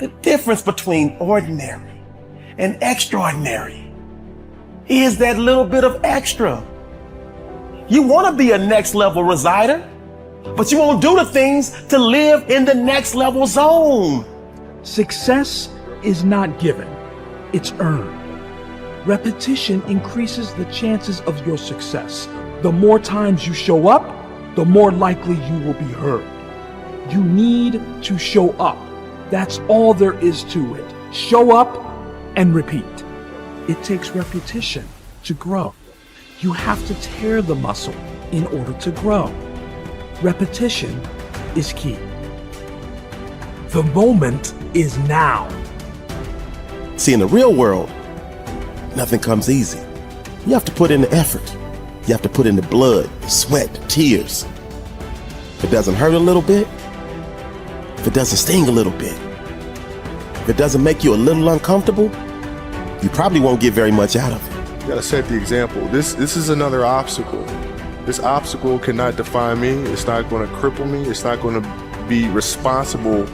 The difference between ordinary and extraordinary is that little bit of extra. You want to be a next level resider, but you won't do the things to live in the next level zone. Success is not given, it's earned. Repetition increases the chances of your success. The more times you show up, the more likely you will be heard. You need to show up. That's all there is to it. Show up and repeat. It takes repetition to grow. You have to tear the muscle in order to grow. Repetition is key. The moment is now. See, in the real world, nothing comes easy. You have to put in the effort. You have to put in the blood, the sweat, the tears. If it doesn't hurt a little bit, if it doesn't sting a little bit, if it doesn't make you a little uncomfortable, you probably won't get very much out of it. You gotta set the example. This is another obstacle. This obstacle cannot define me. It's not gonna cripple me. It's not gonna be responsible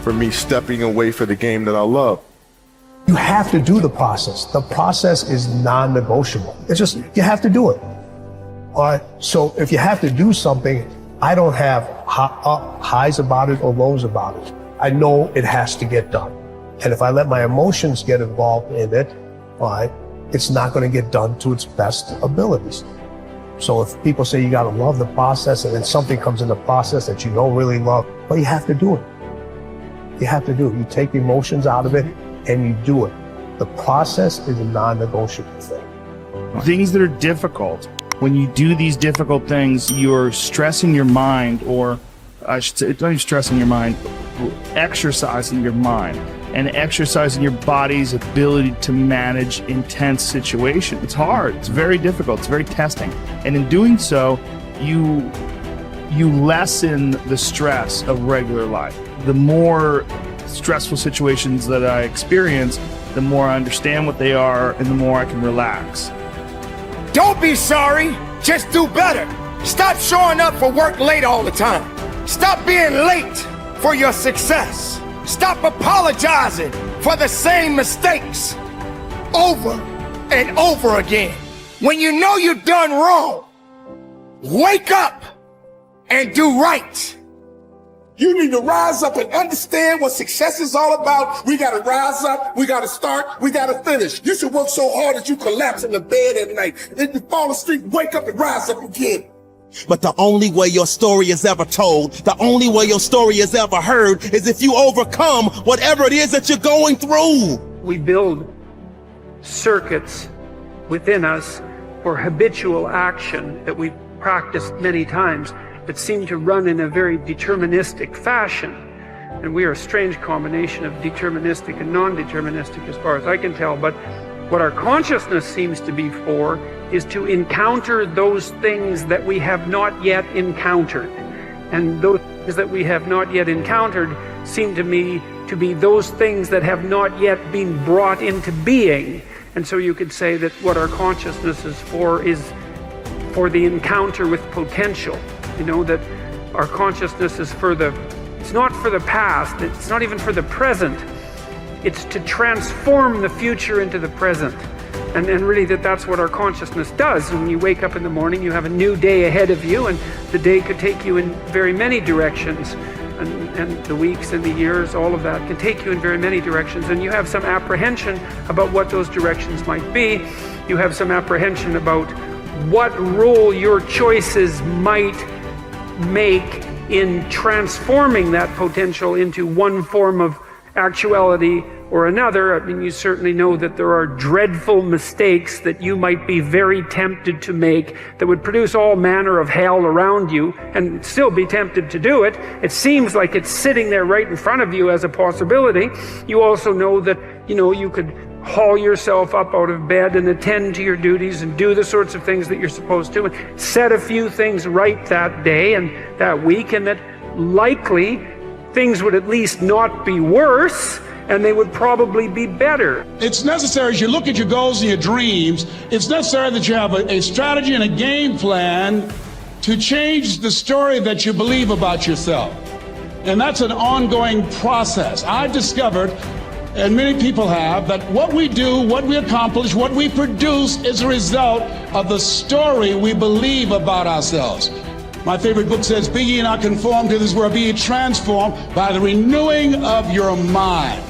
for me stepping away for the game that I love. You have to do the process. The process is non-negotiable. It's just, you have to do it. All right, so if you have to do something, I don't have highs about it or lows about it. I know it has to get done. And if I let my emotions get involved in it, all right, it's not going to get done to its best abilities. So if people say you got to love the process and then something comes in the process that you don't really love, well, you have to do it. You have to do it. You take the emotions out of it and you do it. The process is a non-negotiable thing. Things that are difficult, when you do these difficult things, you're stressing your mind, or I should say, not even stressing your mind, exercising your mind and exercising your body's ability to manage intense situations. It's hard, it's very difficult, it's very testing. And in doing so, you lessen the stress of regular life. The more stressful situations that I experience, the more I understand what they are and the more I can relax. Don't be sorry, just do better. Stop showing up for work late all the time. Stop being late for your success. Stop apologizing for the same mistakes over and over again. When you know you've done wrong, wake up and do right. You need to rise up and understand what success is all about. We got to rise up. We got to start. We got to finish. You should work so hard that you collapse in the bed at night. Then you fall asleep, wake up and rise up again. But the only way your story is ever told, the only way your story is ever heard, is if you overcome whatever it is that you're going through. We build circuits within us for habitual action that we've practiced many times that seem to run in a very deterministic fashion. And we are a strange combination of deterministic and non-deterministic as far as I can tell. But what our consciousness seems to be for is to encounter those things that we have not yet encountered. And those things that we have not yet encountered seem to me to be those things that have not yet been brought into being. And so you could say that what our consciousness is for the encounter with potential. You know, that our consciousness is it's not for the past, it's not even for the present. It's to transform the future into the present. And really that's what our consciousness does. When you wake up in the morning, you have a new day ahead of you, and the day could take you in very many directions. And the weeks and the years, all of that can take you in very many directions. And you have some apprehension about what those directions might be. You have some apprehension about what role your choices might make in transforming that potential into one form of actuality or another. I mean, you certainly know that there are dreadful mistakes that you might be very tempted to make that would produce all manner of hell around you and still be tempted to do it. It seems like it's sitting there right in front of you as a possibility. You also know that, you could haul yourself up out of bed and attend to your duties and do the sorts of things that you're supposed to and set a few things right that day and that week, and that likely things would at least not be worse and they would probably be better. It's necessary, as you look at your goals and your dreams, it's necessary that you have a strategy and a game plan to change the story that you believe about yourself. And that's an ongoing process. I've discovered, and many people have, that what we do, what we accomplish, what we produce is a result of the story we believe about ourselves. My favorite book says, be ye not conformed to this world, be ye transformed by the renewing of your mind.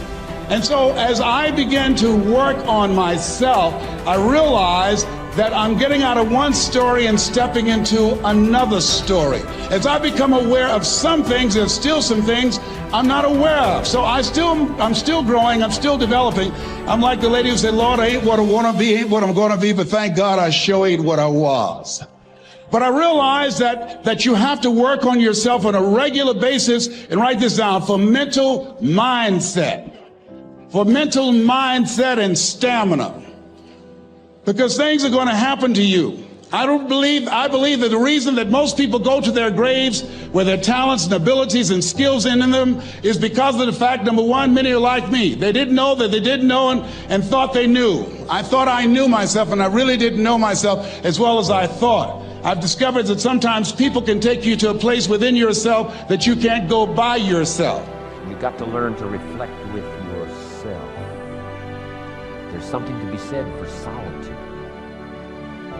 And so as I began to work on myself, I realized that I'm getting out of one story and stepping into another story. As I become aware of some things, there's still some things I'm not aware of. So I'm still growing, I'm still developing. I'm like the lady who said, Lord, I ain't what I want to be, ain't what I'm going to be, but thank God I sure ain't what I was. But I realize that you have to work on yourself on a regular basis, and write this down, for mental mindset. For mental mindset and stamina. Because things are going to happen to you. I believe that the reason that most people go to their graves with their talents and abilities and skills in them is because of the fact, number one, many are like me. They didn't know that they didn't know and thought they knew. I thought I knew myself, and I really didn't know myself as well as I thought. I've discovered that sometimes people can take you to a place within yourself that you can't go by yourself. You've got to learn to reflect with yourself. There's something to be said for solitude.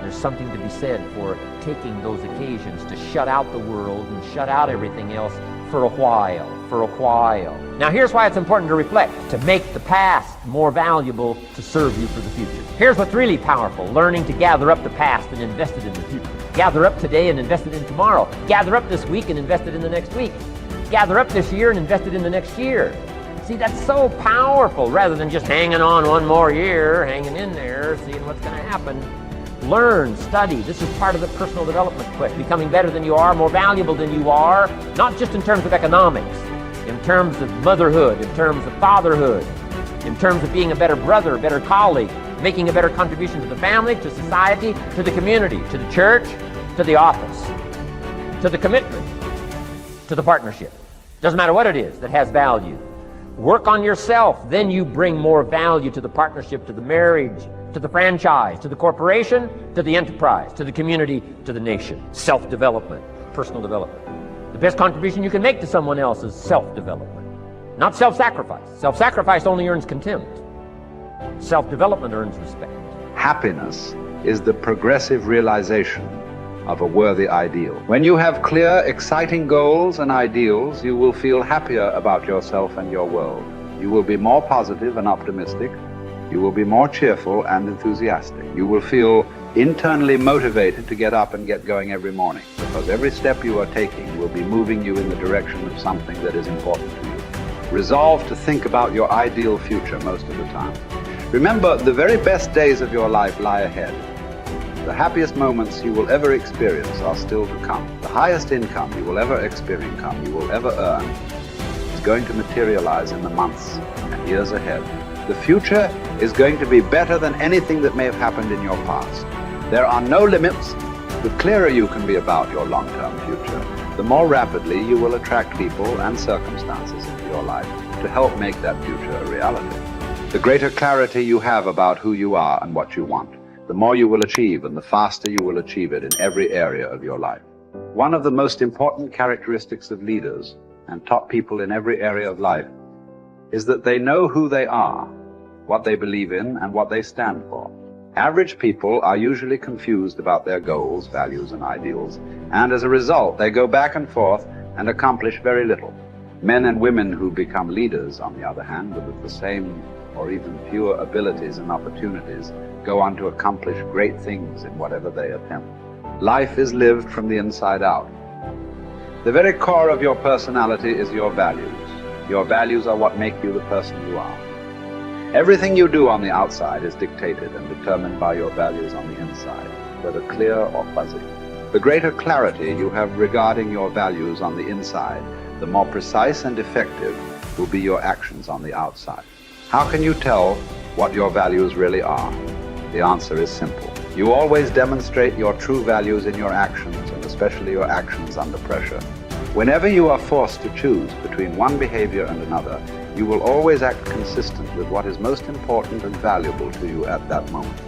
There's something to be said for taking those occasions to shut out the world and shut out everything else for a while. Now here's why it's important to reflect, to make the past more valuable to serve you for the future. Here's what's really powerful, learning to gather up the past and invest it in the future. Gather up today and invest it in tomorrow. Gather up this week and invest it in the next week. Gather up this year and invest it in the next year. See, that's so powerful, rather than just hanging on one more year, hanging in there, seeing what's going to happen. Learn, study. This is part of the personal development quest, becoming better than you are, more valuable than you are, not just in terms of economics, in terms of motherhood, in terms of fatherhood, in terms of being a better brother, a better colleague, making a better contribution to the family, to society, to the community, to the church, to the office, to the commitment, to the partnership. Doesn't matter what it is that has value. Work on yourself, then you bring more value to the partnership, to the marriage, to the franchise, to the corporation, to the enterprise, to the community, to the nation. Self-development, personal development. The best contribution you can make to someone else is self-development, not self-sacrifice. Self-sacrifice only earns contempt. Self-development earns respect. Happiness is the progressive realization of a worthy ideal. When you have clear, exciting goals and ideals, you will feel happier about yourself and your world. You will be more positive and optimistic. You will be more cheerful and enthusiastic. You will feel internally motivated to get up and get going every morning, because every step you are taking will be moving you in the direction of something that is important to you. Resolve to think about your ideal future most of the time. Remember, the very best days of your life lie ahead. The happiest moments you will ever experience are still to come. The highest income you will ever experience, you will ever earn, is going to materialize in the months and years ahead. The future is going to be better than anything that may have happened in your past. There are no limits. The clearer you can be about your long-term future, the more rapidly you will attract people and circumstances into your life to help make that future a reality. The greater clarity you have about who you are and what you want, the more you will achieve, and the faster you will achieve it in every area of your life. One of the most important characteristics of leaders and top people in every area of life is that they know who they are, what they believe in, and what they stand for. Average people are usually confused about their goals, values, and ideals, and as a result, they go back and forth and accomplish very little. Men and women who become leaders, on the other hand, with the same or even fewer abilities and opportunities, go on to accomplish great things in whatever they attempt. Life is lived from the inside out. The very core of your personality is your values. Your values are what make you the person you are. Everything you do on the outside is dictated and determined by your values on the inside, whether clear or fuzzy. The greater clarity you have regarding your values on the inside, the more precise and effective will be your actions on the outside. How can you tell what your values really are? The answer is simple. You always demonstrate your true values in your actions, and especially your actions under pressure. Whenever you are forced to choose between one behavior and another, you will always act consistent with what is most important and valuable to you at that moment.